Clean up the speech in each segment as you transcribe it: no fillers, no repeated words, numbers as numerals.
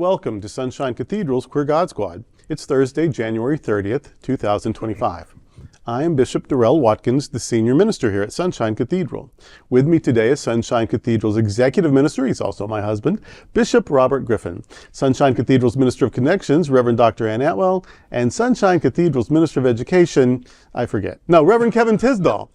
Welcome to Sunshine Cathedral's Queer God Squad. It's Thursday, January 30th, 2025. I am Bishop Darrell Watkins, the senior minister here at Sunshine Cathedral. With me today is Sunshine Cathedral's executive minister, he's also my husband, Bishop Robert Griffin, Sunshine Cathedral's Minister of Connections, Reverend Dr. Ann Atwell, and Sunshine Cathedral's Minister of Education, Reverend Kevin Tisdall.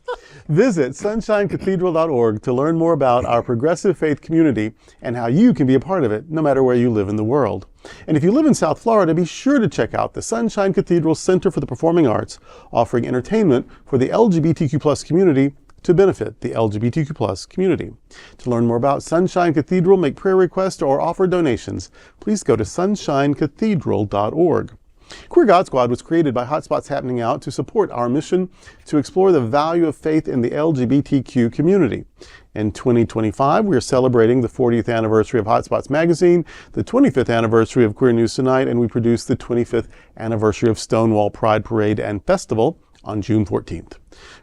Visit sunshinecathedral.org to learn more about our progressive faith community and how you can be a part of it, no matter where you live in the world. And if you live in South Florida, be sure to check out the Sunshine Cathedral Center for the Performing Arts, offering entertainment for the LGBTQ+ community to benefit the LGBTQ+ community. To learn more about Sunshine Cathedral, make prayer requests, or offer donations, please go to sunshinecathedral.org. Queer God Squad was created by Hotspots Happening Out to support our mission to explore the value of faith in the LGBTQ community. In 2025, we are celebrating the 40th anniversary of Hotspots Magazine, the 25th anniversary of Queer News Tonight, and we produced the 25th anniversary of Stonewall Pride Parade and Festival on June 14th.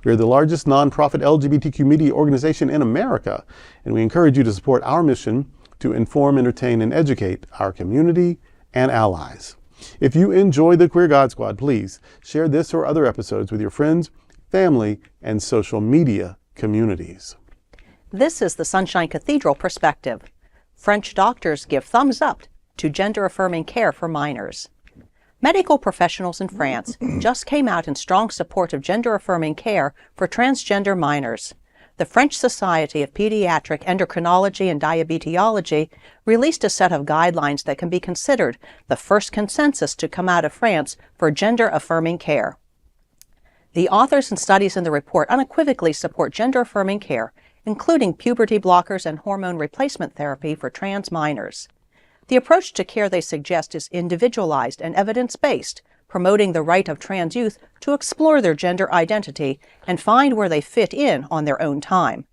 We are the largest nonprofit LGBTQ media organization in America, and we encourage you to support our mission to inform, entertain, and educate our community and allies. If you enjoy the Queer God Squad, please share this or other episodes with your friends, family, and social media communities. This is the Sunshine Cathedral perspective. French doctors give thumbs up to gender-affirming care for minors. Medical professionals in France just came out in strong support of gender-affirming care for transgender minors. The French Society of Pediatric, Endocrinology, and Diabetology released a set of guidelines that can be considered the first consensus to come out of France for gender-affirming care. The authors and studies in the report unequivocally support gender-affirming care, including puberty blockers and hormone replacement therapy for trans minors. The approach to care they suggest is individualized and evidence-based, promoting the right of trans youth to explore their gender identity and find where they fit in on their own time.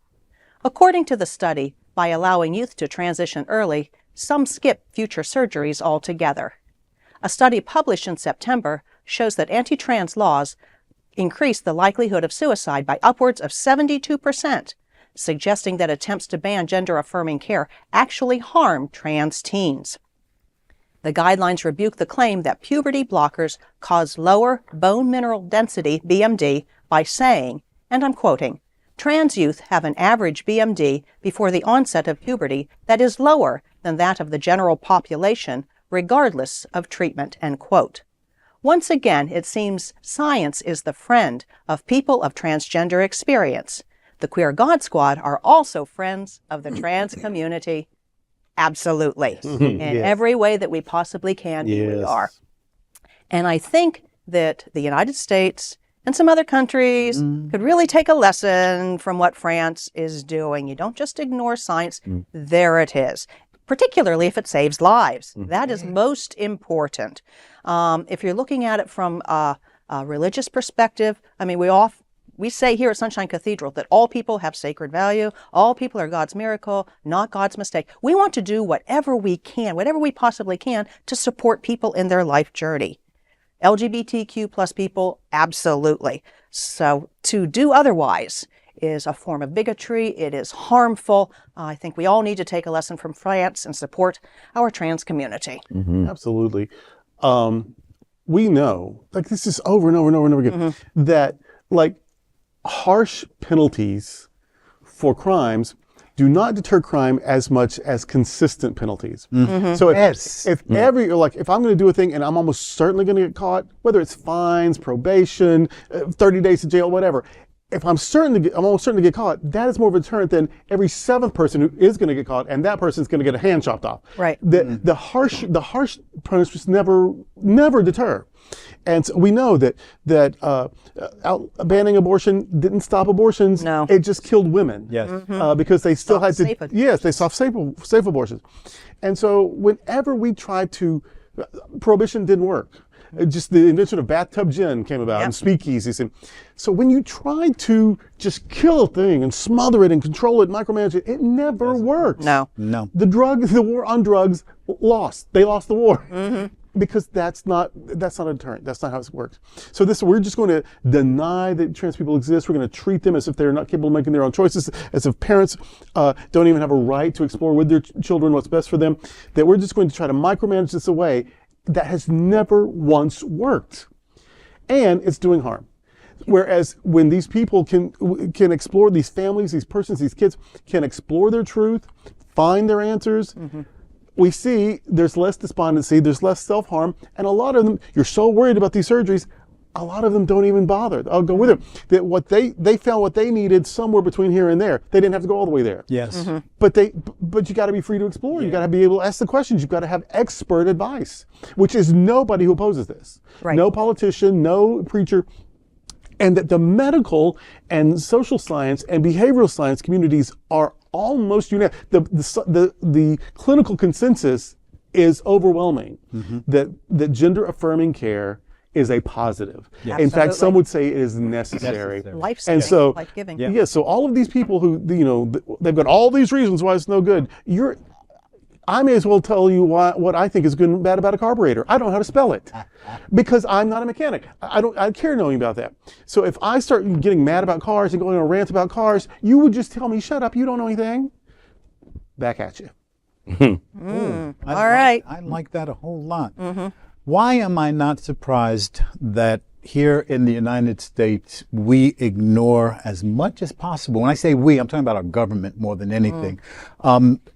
According to the study, by allowing youth to transition early, some skip future surgeries altogether. A study published in September shows that anti-trans laws increase the likelihood of suicide by upwards of 72%, suggesting that attempts to ban gender-affirming care actually harm trans teens. The guidelines rebuke the claim that puberty blockers cause lower bone mineral density, BMD, by saying, and I'm quoting, "Trans youth have an average BMD before the onset of puberty that is lower than that of the general population, regardless of treatment," end quote. Once again, it seems science is the friend of people of transgender experience. The Queer God Squad are also friends of the trans community. Absolutely. In every way that we possibly can, we are. And I think that the United States and some other countries could really take a lesson from what France is doing. You don't just ignore science. There it is. Particularly if it saves lives. That is most important. If you're looking at it from a religious perspective, I mean, we say here at Sunshine Cathedral that all people have sacred value, all people are God's miracle, not God's mistake. We want to do whatever we can, whatever we possibly can, to support people in their life journey. LGBTQ+ people, absolutely. So to do otherwise is a form of bigotry. It is harmful. I think we all need to take a lesson from France and support our trans community. Absolutely. We know, like this is over and over and over and over again, that like harsh penalties for crimes do not deter crime as much as consistent penalties. So if I'm going to do a thing and I'm almost certainly going to get caught, whether it's fines, probation, 30 days in jail, whatever, if I'm almost certain to get caught, that is more of a deterrent than every seventh person who is going to get caught, and that person's going to get a hand chopped off. Right. The harsh punishments never deter. And so we know that banning abortion didn't stop abortions. No. It just killed women. Yes. Because they still had to. Safe. Yes, they stopped safe abortions. And so whenever we tried to, prohibition didn't work. Just the invention of bathtub gin came about and speakeasies. And so when you try to just kill a thing and smother it and control it, micromanage it, it never works. No. No. The war on drugs lost. They lost the war. because that's not a deterrent. That's not how it works. So we're just going to deny that trans people exist. We're going to treat them as if they're not capable of making their own choices, as if parents don't even have a right to explore with their children what's best for them. That we're just going to try to micromanage this away. That has never once worked, and it's doing harm. Whereas when these people can explore, these families, these persons, these kids can explore their truth, find their answers. We see there's less despondency, there's less self-harm, and a lot of them, you're so worried about these surgeries, a lot of them don't even bother. I'll go with it. That what they found what they needed somewhere between here and there. They didn't have to go all the way there. Yes. But you got to be free to explore. You got to be able to ask the questions. You've got to have expert advice, which is nobody who opposes this. Right. No politician, no preacher. And that the medical and social science and behavioral science communities are almost unanimous. The clinical consensus is overwhelming that gender-affirming care is a positive. Yes. In fact, Absolutely. some would say it is necessary. Life-saving, And so, life-giving. yeah, so all of these people who, they've got all these reasons why it's no good. I may as well tell you what I think is good and bad about a carburetor. I don't know how to spell it because I'm not a mechanic. I care knowing about that. So if I start getting mad about cars and going on a rant about cars, you would just tell me, shut up, you don't know anything. Back at you. All right. I like that a whole lot. Why am I not surprised that here in the United States, we ignore as much as possible, when I say we, I'm talking about our government more than anything,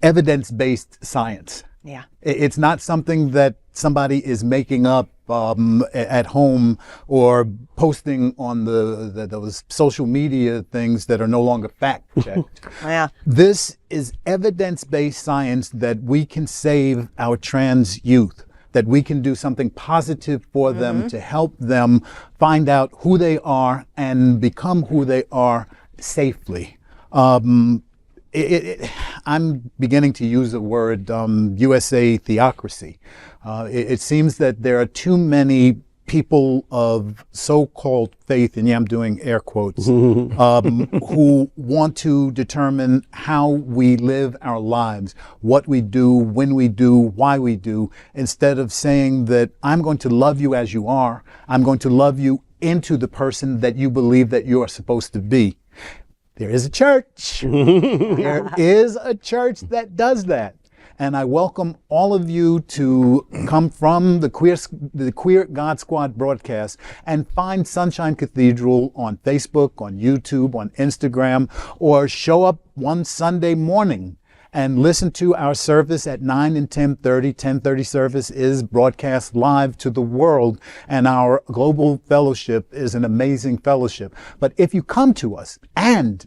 evidence-based science. Yeah. It's not something that somebody is making up at home or posting on those social media things that are no longer fact-checked. Yeah. This is evidence-based science that we can save our trans youth, that we can do something positive for them to help them find out who they are and become who they are safely. I'm beginning to use the word USA theocracy. It seems that there are too many people of so-called faith, and yeah, I'm doing air quotes, who want to determine how we live our lives, what we do, when we do, why we do, instead of saying that I'm going to love you as you are, I'm going to love you into the person that you believe that you are supposed to be. There is a church. There is a church that does that. And I welcome all of you to come from the Queer God Squad broadcast and find Sunshine Cathedral on Facebook, on YouTube, on Instagram, or show up one Sunday morning and listen to our service at 9 and 10:30. 10:30 service is broadcast live to the world, and our global fellowship is an amazing fellowship. But if you come to us, and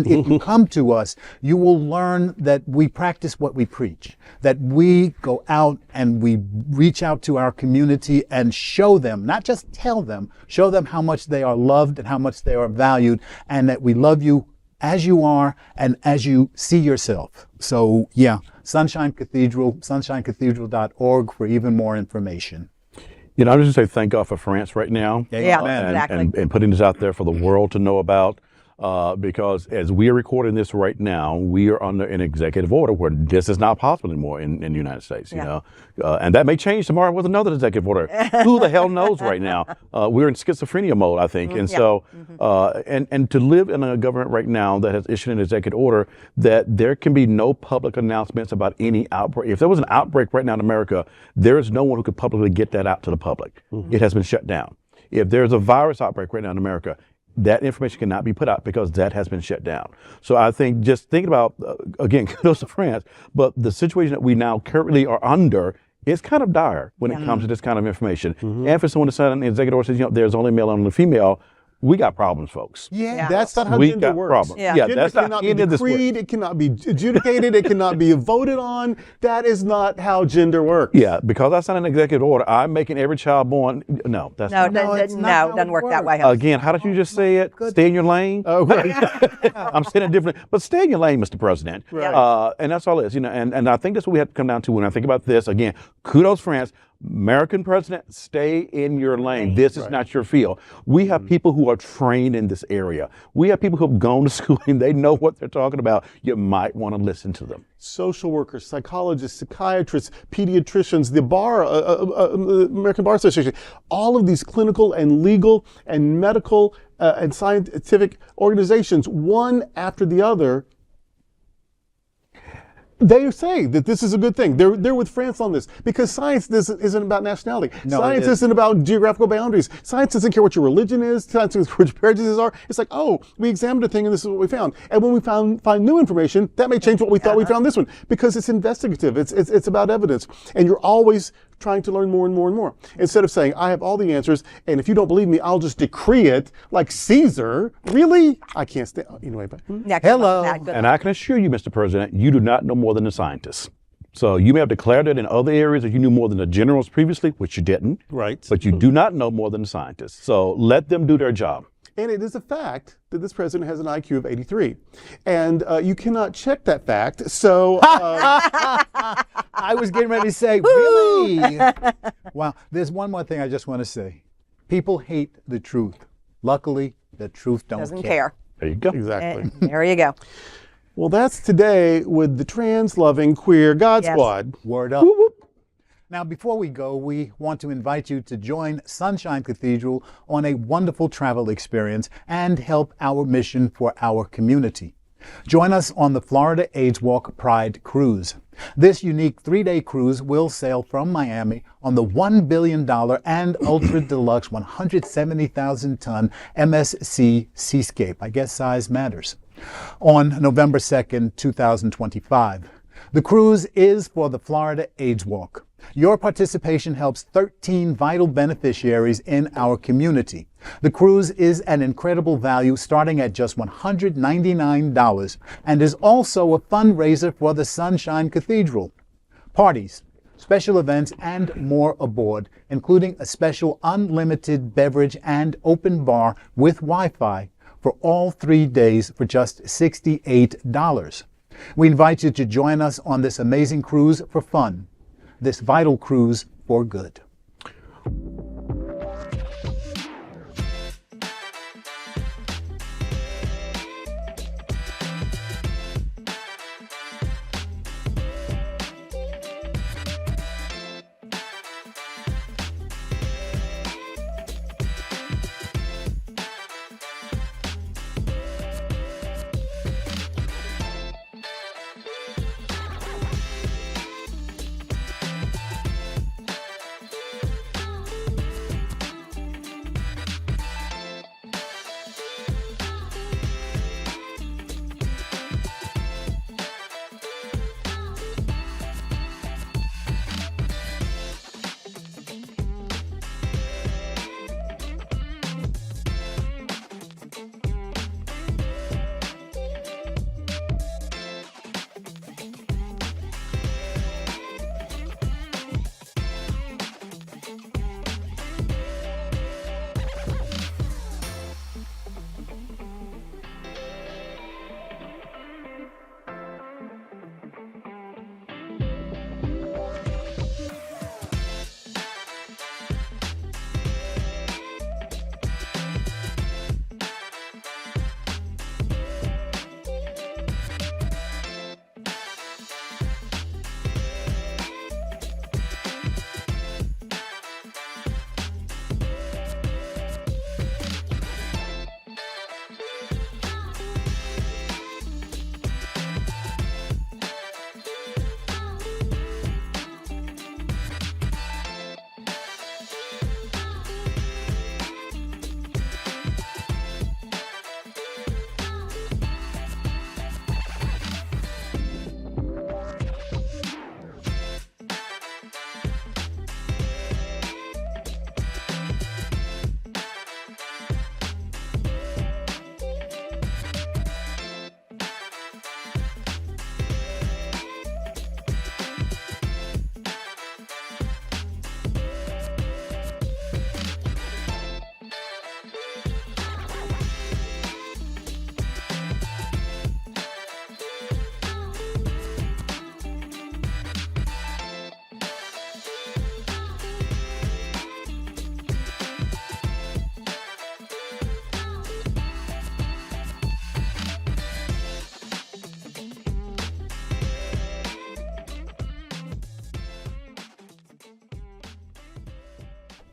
if you come to us, you will learn that we practice what we preach, that we go out and we reach out to our community and show them, not just tell them, show them how much they are loved and how much they are valued, and that we love you as you are and as you see yourself. So yeah, Sunshine Cathedral, sunshinecathedral.org for even more information. I'm just going to say thank God for France right now. Yeah, Amen. exactly. And putting this out there for the world to know about. Because as we are recording this right now, we are under an executive order where this is not possible anymore in the United States, and that may change tomorrow with another executive order. Who the hell knows right now? We're in schizophrenia mode, I think. And so, and to live in a government right now that has issued an executive order that there can be no public announcements about any outbreak. If there was an outbreak right now in America, there is no one who could publicly get that out to the public. It has been shut down. If there's a virus outbreak right now in America, that information cannot be put out because that has been shut down. So I think just thinking about, again, kudos to France, but the situation that we now currently are under is kind of dire when it comes to this kind of information. And for someone to sign an executive order says, there's only male and only female, we got problems, folks. Yeah. That's not how We gender got works. problems. Yeah. Yeah, Gender that's not cannot be any of this work. decreed, it cannot be adjudicated, it cannot be voted on. That is not how gender works. Yeah, because I signed an executive order, I'm making every child born. No, that's No, not. it's not how doesn't it work that way. Again, how did you just say it? Stay in your lane. Oh, right. I'm saying it differently, but stay in your lane, Mr. President. Right. And that's all it is, and I think that's what we have to come down to when I think about this. Again, Kudos, France. American president, stay in your lane. This is not your field. We have people who are trained in this area. We have people who have gone to school and they know what they're talking about. You might want to listen to them. Social workers, psychologists, psychiatrists, pediatricians, the bar, American Bar Association, all of these clinical and legal and medical and scientific organizations, one after the other, they say that this is a good thing. They're with France on this because science isn't about nationality. No, Science isn't about geographical boundaries. Science doesn't care what your religion is. Science doesn't care what your prejudices are. It's like, oh, we examined a thing and this is what we found. And when we find new information, that may change what we thought we found this one because it's investigative. It's about evidence. And you're always trying to learn more and more and more. Instead of saying, I have all the answers, and if you don't believe me, I'll just decree it like Caesar. Really? I can't stand. Anyway, but Hello. And I can assure you, Mr. President, you do not know more than the scientists. So you may have declared it in other areas that you knew more than the generals previously, which you didn't. Right. But you do not know more than the scientists. So let them do their job. And it is a fact that this president has an IQ of 83. And you cannot check that fact. So I was getting ready to say, really? Wow. There's one more thing I just want to say. People hate the truth. Luckily, the truth Doesn't care. There you go. exactly. There you go. Well, that's today with the trans-loving queer God Squad. Word up. Now, before we go, we want to invite you to join Sunshine Cathedral on a wonderful travel experience and help our mission for our community. Join us on the Florida AIDS Walk Pride Cruise. This unique 3-day cruise will sail from Miami on the $1 billion and ultra-deluxe 170,000-ton MSC Seascape. I guess size matters. On November 2nd, 2025. The cruise is for the Florida AIDS Walk. Your participation helps 13 vital beneficiaries in our community. The cruise is an incredible value starting at just $199 and is also a fundraiser for the Sunshine Cathedral. Parties, special events, and more aboard, including a special unlimited beverage and open bar with Wi-Fi for all 3 days for just $68. We invite you to join us on this amazing cruise for fun, this vital cruise for good.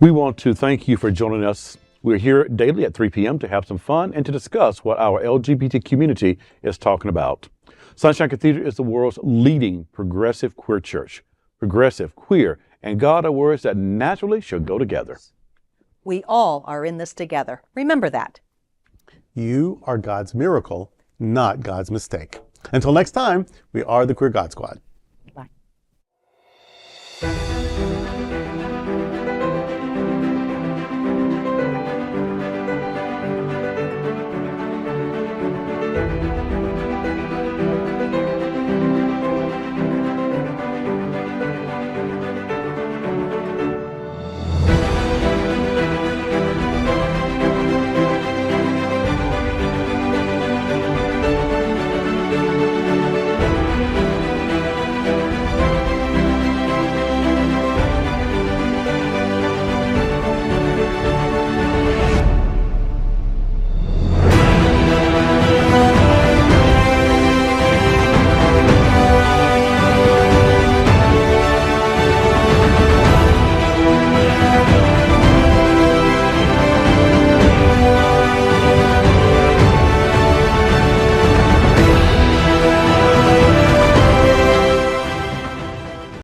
We want to thank you for joining us. We're here daily at 3 p.m. to have some fun and to discuss what our LGBT community is talking about. Sunshine Cathedral is the world's leading progressive queer church. Progressive, queer, and God are words that naturally should go together. We all are in this together. Remember that. You are God's miracle, not God's mistake. Until next time, we are the Queer God Squad.